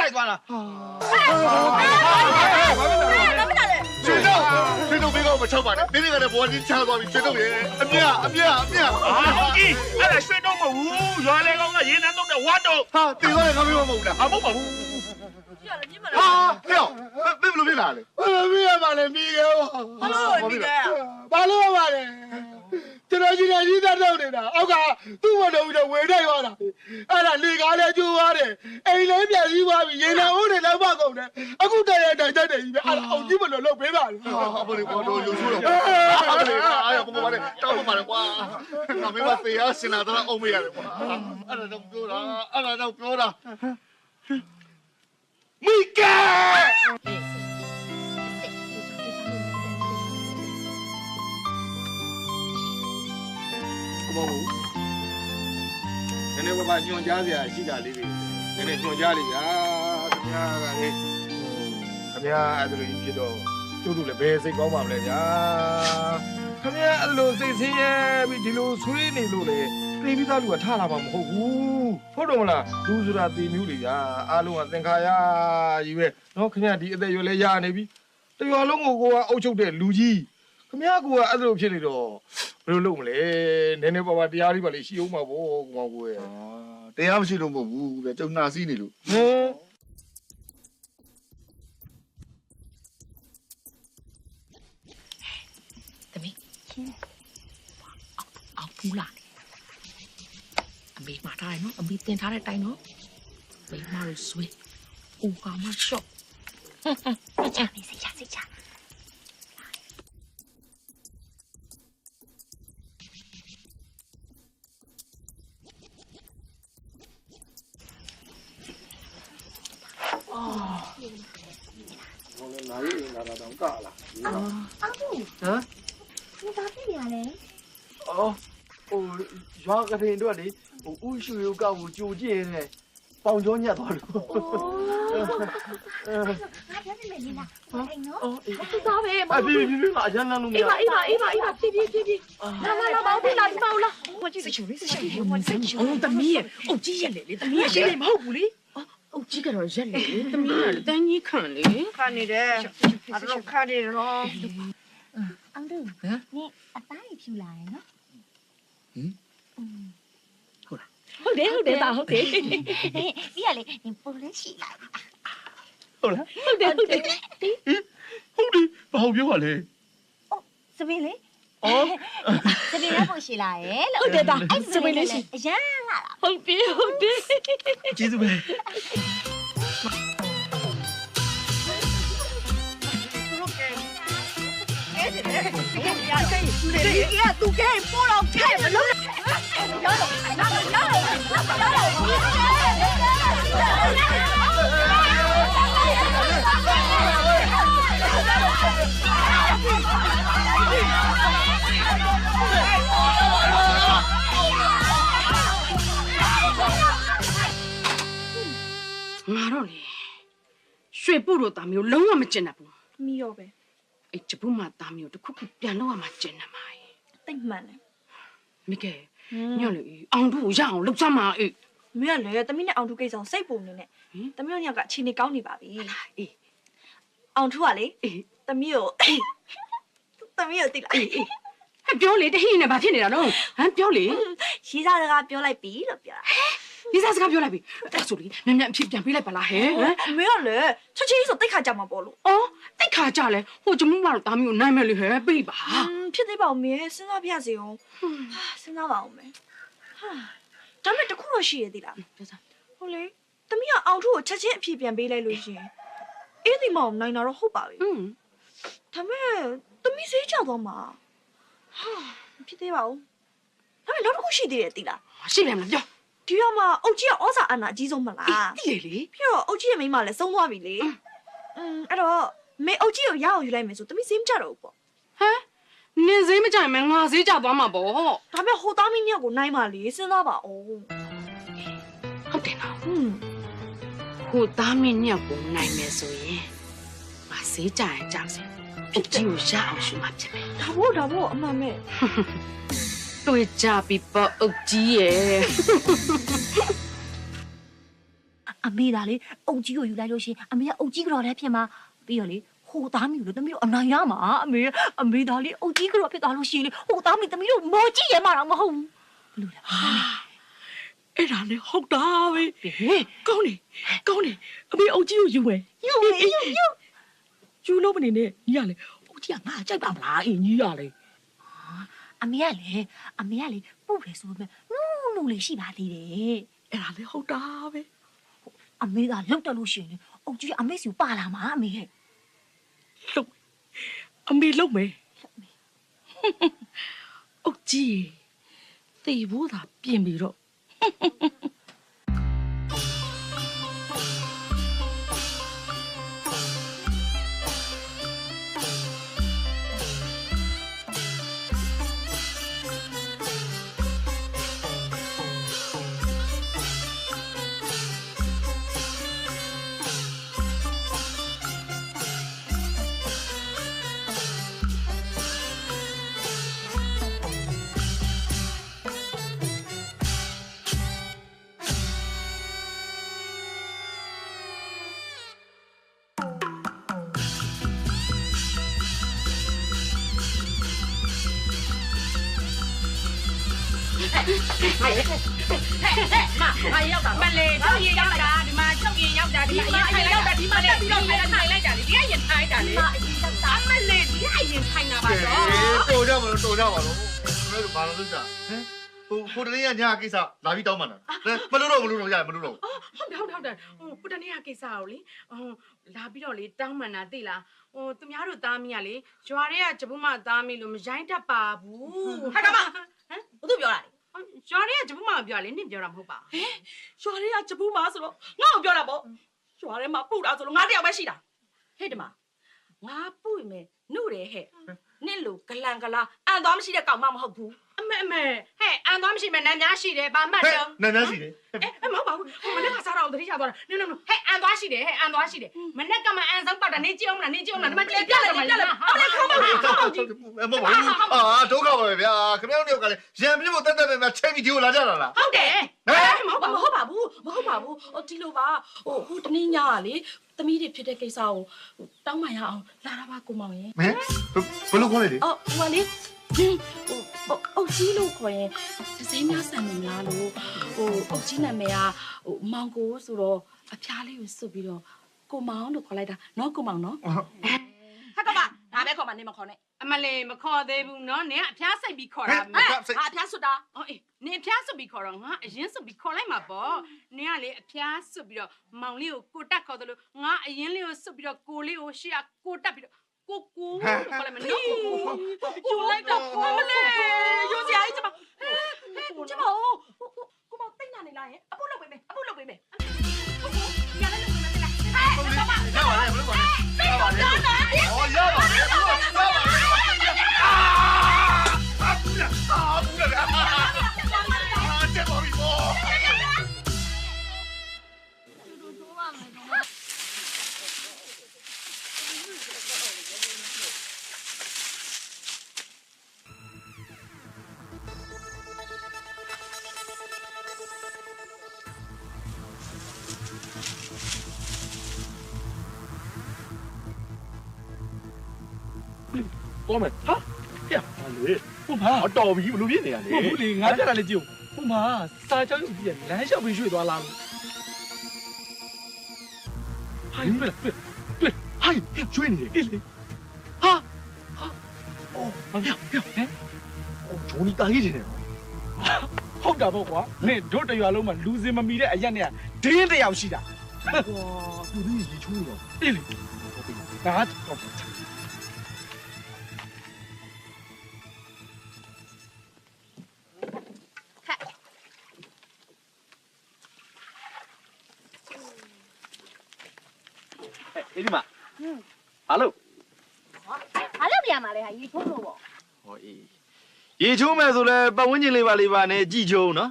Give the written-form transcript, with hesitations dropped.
လိုက်သွားလား ဘာမလာလဲ ရွှေတော့ဘေးကောမချောက်ပါနဲ့ဒီနေ့ကလည်းဘောကြီးချသွားပြီရွှေတော့ရေအမြအာဟုတ်ကြီးအဲ့ဒါရွှေတော့မဟုတ်ဘူးရွာလေကောင်ကရေနန်းတော့တဲ့ဝါတော့ဟာတင်သွားတယ်ငါပြောမဟုတ်လားဟာမဟုတ်ပါဘူး ကြည့်ရမြင်မလား ဟာဟဲ့ဘယ်လိုဖြစ်လာလဲ ဘာလို့ပြရပါလဲမိခဲ ဘာလို့ဒီက ဘာလို့ပါလဲကျွန်တော်ကြီးကြီးသားတော့နေတာအောက်ကသူ့မတော်ပြီးတော့ဝေတိုက်သွားတာအဲ့ဒါလေကားလဲကျိုးသွားတယ်အိမ်လေးပြန်ပြီးသွားပြီရေနံအိုးတွေလည်းမကုန်တယ်အခုတရတိုင်တက်တယ်ကြီးပဲအဲ့ဒါအောင်ကြီးမလို့လုပ်ပေးပါလေ ဟာဘယ်လိုဘောတော့ရုပ်ဆိုးတော့ဟာဘယ်လိုအားရပုံပါလေတောက်ပါလေကွာငါမင်းမသေးရစင်လာတော့အောင်မရတယ်ကွာအဲ့ဒါတော့ပြောတာမိကဲ မဟုတ်ဘူးဒီနေ့ဘာညွန်ကြားစရာရှိတာလေးတွေနည်းနည်းညွန်ကြားလိုက်ဗျာခင်ဗျားကလေခင်ဗျားအဲ့လိုဖြစ်တော့ကျုပ်တို့လည်းဘယ်စိတ်ကောင်းပါမလဲဗျာခင်ဗျားအဲ့လိုစိတ်ဆင်းရဲပြီးဒီလိုဆွေးနေလို့လေပြေးပြီးသားလူကထလာမှာမဟုတ်ဘူးဟုတ်တော့မလားလူဆိုတာတည်မျိုးလေဗျာအားလုံးကသင်္ခါရကြီးပဲနော်ခင်ဗျားဒီအသက်ရွယ်လဲရနေပြီတရွာလုံးကိုကအုပ်ချုပ်တဲ့လူကြီးခင်ဗျားကအဲ့လိုဖြစ်နေတော့ဘယ်လိုလုပ်မလဲနည်းနည်းပါးပါးတရားလေးပါလေရှိအောင်ပါဗောကောင်မောင်ကိုရဲ့ တရားမရှိလို့မဟုတ်ဘူးဗျကျုံနာစီးနေလို့ ဟမ် သမီးအောင်ဘူးလားအမေမှာထားတယ်နော်အမေတင်ထားတဲ့အတိုင်းနော်မိမတို့ဆွေးဦးကမရှော့ချာနေစိတ်ချဟိုလည်းနိုင်ရင်လာတော့ကလာ 阿布， ဟမ် 你咋这样嘞？ အော်ဟိုရွာကတင်တို့ကလေဟိုဥရှူရုပ်ကောက်ကိုကြိုကြည့်နေပေါင်ကျော်ညက်သွားလို့ 哦，那天是没你啦，我听喏。 အော်အေး သူသားပဲ အပြေးပြေးပါအရန်လန်းလို့မရ အေးပါဖြည်းဖြည်းလာမောင်ပြေးလာမောင်လာ我记得球လေးစရှေ့我真球သမီးရဲ့အုတ်ကြီးရက်လေသမီးရဲ့ရှေ့လေမဟုတ်ဘူးလေအုတ်ကြီးကတော့ရက်လေသမီးကလည်းတန်းကြီးခံလေ 看你的，俺都看你了。昂杜，你阿爸也出来喏。 ဟုတ်တယ်သားဟုတ်တယ် 你呀嘞，你不能起来。 ဟုတ်လား ဟုတ်တယ် ဟုတ်တယ်ဘာပြောရလဲ 这边嘞？ အော် 这边要不起来耶？ ဟုတ်တယ်သား 哎， စပင်းလေးရှိ 呀啦啦。 ဟုတ်ပြီဟုတ်တယ် ကျေးဇူးပဲ 你呀，都给不了开门了。ငါတော့လေရွှေပုတို့သားမျိုးလုံးဝမကျင်တတ်ဘူး မီးရောပဲ အဲ့ကျပုမသားမျိုးတစ်ခုခုပြန်လောက်ရမှကျင်နေမှာ တိတ်မှန်တယ် မိကဲညော့လေအောင်တို့ရအောင်လှုပ်စမ်းပါအေး မင်းကလည်းတမီးနဲ့အောင်ထုကိစ္စစိတ်ပုံနေနဲ့တမီးတို့ညောက်ကအခြေအနေကောင်းနေပါပြီ အေး အောင်ထုကလေ အေး တမီးကိုတမီးကိုတိလိုက် အေးဟဲ့ပြောလေတဟိနဲ့ဘာဖြစ်နေတာတော့ဟမ်ပြောလေ ရေးစားစကားပြောလိုက်ပြီလို့ပြောတာ ဒီစားစကားပြောလိုက်ပြီအဲ့ဆိုလေမြန်မြန်အဖြစ်ပြန်ပေးလိုက်ပါလားဟဲ့ဟမ် မင်းကလည်းချက်ချင်းဆိုတိတ်ခါကြမှာပေါ့လို့ အော်တိတ်ခါကြလဲဟိုကျမတို့သားမျိုးနိုင်မဲ့လေဟဲ့ပြေးပါ ဖြစ်သေးပါဦးမင်းစဉ်းစားပြစေအောင်စဉ်းစားပါဦးမယ်ဟာဒါမဲ့တခုတော့ရှိရသေးလား ပြောစား ဟုတ်လေတမီးကအောင်ထုကိုချက်ချင်းအဖြစ်ပြန်ပေးလိုက်လို့ရှင်အေးဒီမောင်နိုင်တာတော့ဟုတ်ပါပြီ อืม ဒါမဲ့တမီးစေးချသွားမှာဟာဖြစ်သေးပါဦးဒါမဲ့နောက်တစ်ခုရှိသေးတယ်သိလား ရှိတယ်မလားပြော ဒီတော့မှအုတ်ကြီးကဩစာအာဏာအကြီးဆုံးမလား တိလေလေ ပြီးတော့အုတ်ကြီးရဲ့မိန်းမလည်းဆုံးသွားပြီလေအဲ့တော့မေအုတ်ကြီးကိုရအောင်ယူလိုက်မယ်ဆိုတမီးစေးမကြတော့ဘူးပေါ့ ဟမ်နင်စေးမကြရင်မငါစေးကြသွားမှာပေါ့ ဒါမဲ့ဟိုသားမင်းညောက်ကိုနိုင်ပါလေစဉ်းစားပါအောင် ဟုတ်တယ်နော် ဟွန်း ဟိုသားမင်းညောက်ကိုနိုင်မယ်ဆိုရင်ငါစေးကြရင်ကြောက်စင်အုတ်ကြီးကိုရအောင်ရှုမှဖြစ်မယ် ဒါဖို့အမှန်မဲ့ တွေ့ကြပြီပေါ့အုတ်ကြီးရဲ့ အမေဒါလေအုတ်ကြီးကိုယူလိုက်လို့ရှင်အမေကအုတ်ကြီးကြော်လည်းဖြစ်မှာပြီးတော့လေဟိုသားမီကိုသမီးတို့အနိုင်ရမှာအမေဒါလေအုတ်ကြီးကြော်ဖြစ်သွားလို့ရှင်လေဟိုသားမီသမီးတို့မော်ကြည့်ရမှာတော့မဟုတ်ဘူးဘလို့လဲ အဲ့ဒါလေဟုတ်တာပဲကောင်းတယ်အမေအုတ်ကြီးကိုယူမယ်ယူလို့မနေနဲ့ညီရလေအုတ်ကြီးကငါကြိုက်ပါမလားအင်းညီရလေ အမေကလေပုတ်တယ်ဆိုပေမဲ့နုလေးရှိပါသေးတယ် အဲ့ဒါလေဟုတ်တာပဲ အမေကလောက်တက်လို့ရှင်လေအုတ်ကြီးအမေစီပါလာမှာအမေရဲ့ အမေလုံမယ်အုတ်ကြီးသေဖို့သာပြင်ပြီးတော့ မရောက်တာမလေးတော့ရင်ရောက်တာဒီမှာချုပ်ရင်ရောက်တာဒီမှာအရင်ရောက်တာဒီမှာတက်ပြီးတော့ထိုင်လိုက်တာလေဒီကရင်ထိုင်တာလေမလေးဒီကရင်ထိုင်တာပါတော့ တော်ကြပါလို့တော်ကြပါလို့ဘယ်လိုဘာလို့လုပ်တာဟမ်ဟိုတနေ့ကညာကိစ္စလာပြီးတောင်းမှန်းတာမလို့တော့ရမလို့တော့ ဟုတ်တယ်ဟိုတနေ့ကကိစ္စကိုလေလာပြီးတော့လေတောင်းမှန်တာသိလားသူများတို့သားမီးကလေရွာတွေကဂျပူးမသားမီးလို့မရိုင်းတတ်ပါဘူး ဟာကမဟမ်ဘသူပြောတာလေ ရွာတွေကဂျပူးမပြောလေနင့်ပြောတာမဟုတ်ပါ ရွာတွေကဂျပူးမဆိုတော့ငါ့ကိုပြောတာပေါ့ရွာထဲမှာပုတ်တာဆိုလို့ငါတယောက်ပဲရှိတာဟဲ့ဒီမှာငါပုတ်မယ်နှုတ်တယ်ဟဲ့နင့်လိုဂလန်ဂလာအန်သွားမရှိတဲ့ကောင်မဟုတ်ဘူး အမေဟဲ့အန်သွားမရှိမဲ့နန်းများရှိတယ်ဘာမှတ်တော့ နန်းနန်းစီတယ် မဟုတ်ပါဘူးမနေ့ကစားတော့တတိချသွားတာနင်ဟဲ့အန်သွားရှိတယ်မနေ့ကမှအန်ဆောင်ပတ်တာနေကြည့်အောင်လားဒီမှာကြည့်ပြလိုက်ဟုတ်လေခေါင်းပါကြီး မဟုတ်ဘူးဒုက္ခပါပဲဗျာခင်ဗျားတို့ကလည်းရံပြဖို့တက်တက်ပဲချိန်ပြီးဒီကိုလာကြတာလား ဟုတ်တယ် မဟုတ်ပါဘူးဒီလိုပါဟိုတနေ့ညကလေသမီးတွေဖြစ်တဲ့ကိစ္စကိုတောင်းမှရအောင်လာတာပါကိုမောင်ရင် ဟမ်ဘယ်လိုခေါ်လဲလေ ဟိုလေအုတ်ကြီးလို့ခေါ်ရင်ဒစိမ့်များဆန်နေလားလို့အုတ်ကြီးနာမည်ကမောင်ကိုဆိုတော့အဖျားလေးကိုစွတ်ပြီးတော့ကိုမောင်လို့ခေါ်လိုက်တာနော်ကိုမောင်နော်ဟာကမဒါပဲခေါ်မှနေမခေါ်နဲ့ အမလေးမခေါ်သေးဘူးနော်နင်ကအဖျားစိတ်ပြီးခေါ်တာ ဟာအဖျားစွတ်တာ အေးနင်အဖျားစွတ်ပြီးခေါ်တော့ငါအရင်စွတ်ပြီးခေါ်လိုက်မှာပေါ့နင်ကလေအဖျားစွတ်ပြီးတော့မောင်လေးကိုကိုတက်ခေါ်တယ်လို့ငါအရင်လေးကိုစွတ်ပြီးတော့ကိုလေးကိုရှေ့ကကိုတက်ပြီးတော့ကိုခေါ်လိုက်မယ်နော်ယူလိုက်တော့မလေးယူစရာကြီးကျမကျမကိုမောင်တိတ်နာနေလားယင်အပုတ်လုပ်ပေးမယ်ရလဲလုပ်ပေးမယ်လားဟဲ့ကျမ ရပါတယ်ဘယ်လိုပါလဲ ရပါတယ် ရပါတယ်ချက်ပါပြီပေါ့ သွားမယ်ဟာပြဟာလေဟိုမှာတော်ပြီဘလို့ပြင်းနေရလေဟုတ်ဘူးလေငါပြတာလေကြည့်ဟိုမှာစာကြောက်ရုပ်ကြီးလမ်းလျှောက်ပြီးရွှေ့သွားလားဟိုင်းပြဟိုင်းရွှေ့နေလေဟာအော်ဘာပြောဟမ်အော်ဂျိုနီတာကြီးတယ်ဟုတ်တာပေါ့ကွာနင်တို့တရွာလုံးမှာလူစင်မမီတဲ့အရက်နဲ့ဒင်းတယောက်ရှိတာကွာသူတို့ရေချိုးတော့အေးလေဟုတ်ပြီဒါတော့ အေးဒီမှာဟာလို့ ဘာလို့ပြန်มาလဲဟာရေချိုးလို့ပေါ့ ဟောအေးရေချိုးမယ်ဆိုလဲပတ်ဝန်းကျင်လေးပါနဲ့ကြည်ချိုးနော်